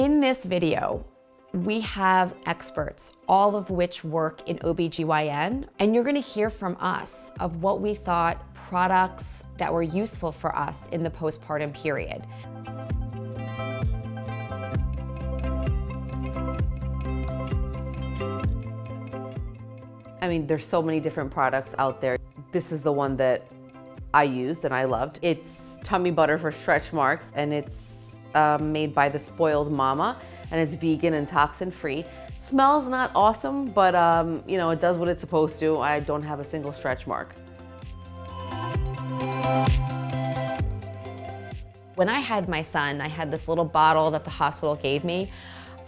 In this video, we have experts, all of which work in OBGYN, and you're gonna hear from us of what we thought products that were useful for us in the postpartum period. I mean, there's so many different products out there. This is the one that I used and I loved. It's tummy butter for stretch marks, and it's made by the Spoiled Mama, and it's vegan and toxin free. Smells not awesome, but you know, it does what it's supposed to. I don't have a single stretch mark. When I had my son, I had this little bottle that the hospital gave me.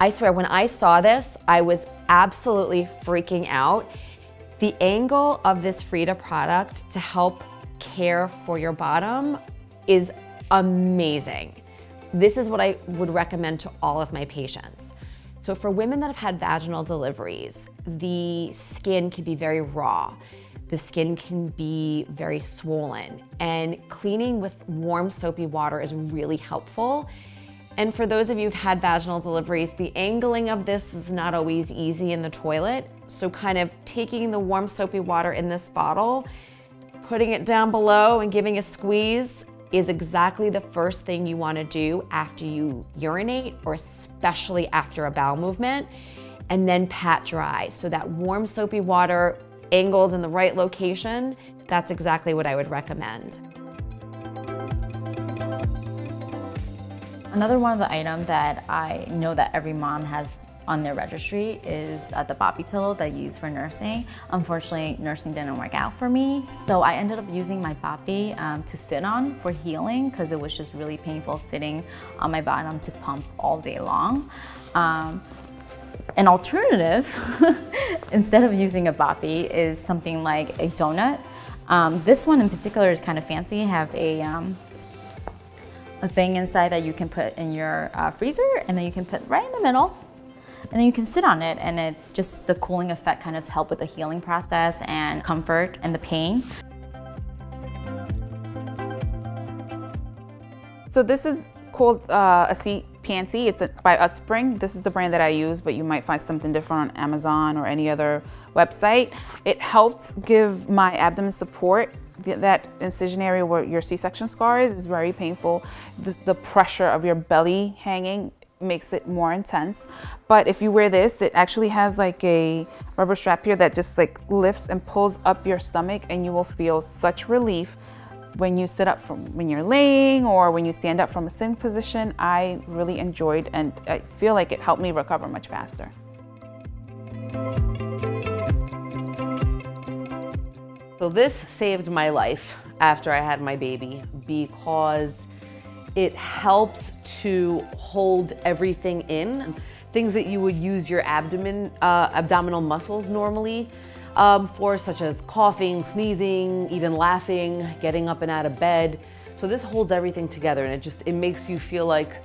I swear, when I saw this, I was absolutely freaking out. The angle of this Frida product to help care for your bottom is amazing. This is what I would recommend to all of my patients. So for women that have had vaginal deliveries, the skin can be very raw. The skin can be very swollen, and cleaning with warm soapy water is really helpful. And for those of you who've had vaginal deliveries, the angling of this is not always easy in the toilet. So kind of taking the warm soapy water in this bottle, putting it down below and giving a squeeze is exactly the first thing you want to do after you urinate, or especially after a bowel movement, and then pat dry. So that warm soapy water angled in the right location, that's exactly what I would recommend. Another one of the items that I know that every mom has on their registry is the boppy pillow that I use for nursing. Unfortunately, nursing didn't work out for me, so I ended up using my boppy to sit on for healing, because it was just really painful sitting on my bottom to pump all day long. An alternative, instead of using a boppy, is something like a donut. This one in particular is kind of fancy. I have a thing inside that you can put in your freezer, and then you can put right in the middle, and then you can sit on it, and it just, the cooling effect kind of help with the healing process and comfort and the pain. So this is called a C-PANTY. It's by Utspring. This is the brand that I use, but you might find something different on Amazon or any other website. It helps give my abdomen support. That incision area where your C-section scar is very painful. The pressure of your belly hanging makes it more intense. But if you wear this, it actually has like a rubber strap here that just like lifts and pulls up your stomach, and you will feel such relief when you sit up from when you're laying, or when you stand up from a sitting position. I really enjoyed, and I feel like it helped me recover much faster. So this saved my life after I had my baby, because it helps to hold everything in. Things that you would use your abdominal muscles normally for, such as coughing, sneezing, even laughing, getting up and out of bed. So this holds everything together, and it makes you feel like,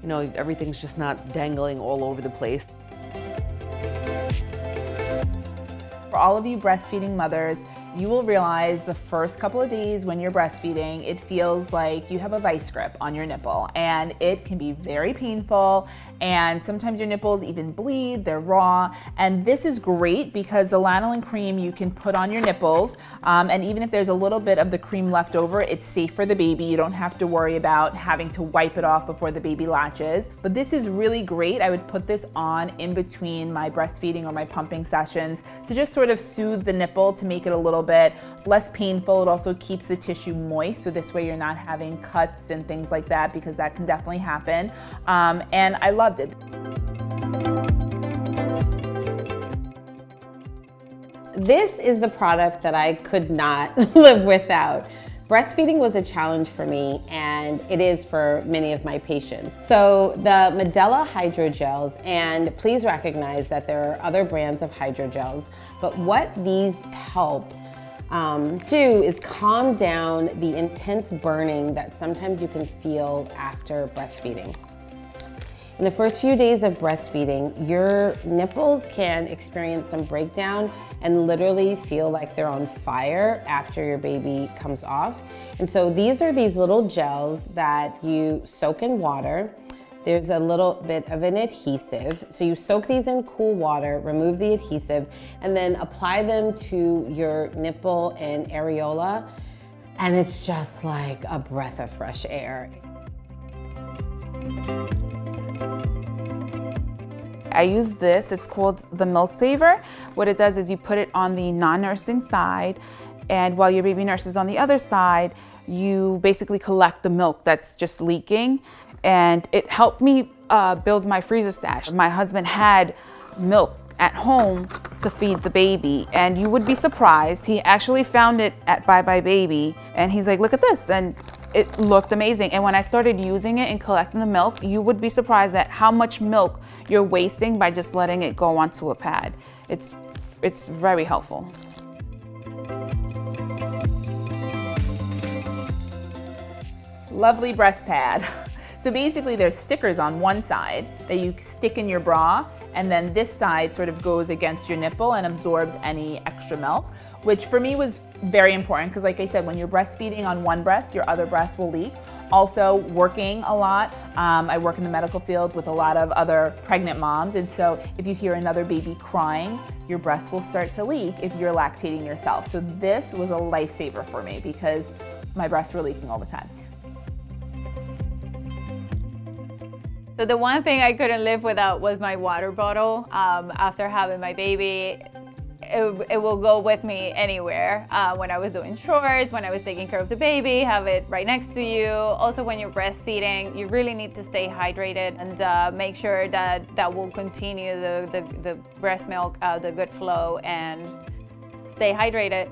you know, everything's just not dangling all over the place. For all of you breastfeeding mothers, you will realize the first couple of days when you're breastfeeding, it feels like you have a vice grip on your nipple, and it can be very painful, and sometimes your nipples even bleed, they're raw. And this is great because the lanolin cream you can put on your nipples, and even if there's a little bit of the cream left over, it's safe for the baby. You don't have to worry about having to wipe it off before the baby latches. But this is really great. I would put this on in between my breastfeeding or my pumping sessions to just sort of soothe the nipple, to make it a little bit less painful. It also keeps the tissue moist, so this way you're not having cuts and things like that, because that can definitely happen. And I loved it. This is the product that I could not live without. Breastfeeding was a challenge for me, and it is for many of my patients. So the Medela hydrogels, and please recognize that there are other brands of hydrogels, but what these help do is calm down the intense burning that sometimes you can feel after breastfeeding. In the first few days of breastfeeding, your nipples can experience some breakdown and literally feel like they're on fire after your baby comes off. And so these are these little gels that you soak in water. there's a little bit of an adhesive. So you soak these in cool water, remove the adhesive, and then apply them to your nipple and areola. And it's just like a breath of fresh air. I use this, it's called the Milk Saver. What it does is you put it on the non-nursing side, and while your baby nurse is on the other side, you basically collect the milk that's just leaking. And it helped me build my freezer stash. My husband had milk at home to feed the baby, and you would be surprised. He actually found it at Bye Bye Baby, and he's like, look at this. And it looked amazing. And when I started using it and collecting the milk, you would be surprised at how much milk you're wasting by just letting it go onto a pad. It's very helpful. Lovely breast pad. So basically there's stickers on one side that you stick in your bra, and then this side sort of goes against your nipple and absorbs any extra milk, which for me was very important because, like I said, when you're breastfeeding on one breast, your other breast will leak. Also working a lot, I work in the medical field with a lot of other pregnant moms, and so if you hear another baby crying, your breast will start to leak if you're lactating yourself. So this was a lifesaver for me because my breasts were leaking all the time. So the one thing I couldn't live without was my water bottle. After having my baby, it will go with me anywhere. When I was doing chores, when I was taking care of the baby, have it right next to you. Also when you're breastfeeding, you really need to stay hydrated and make sure that will continue the breast milk, the good flow, and stay hydrated.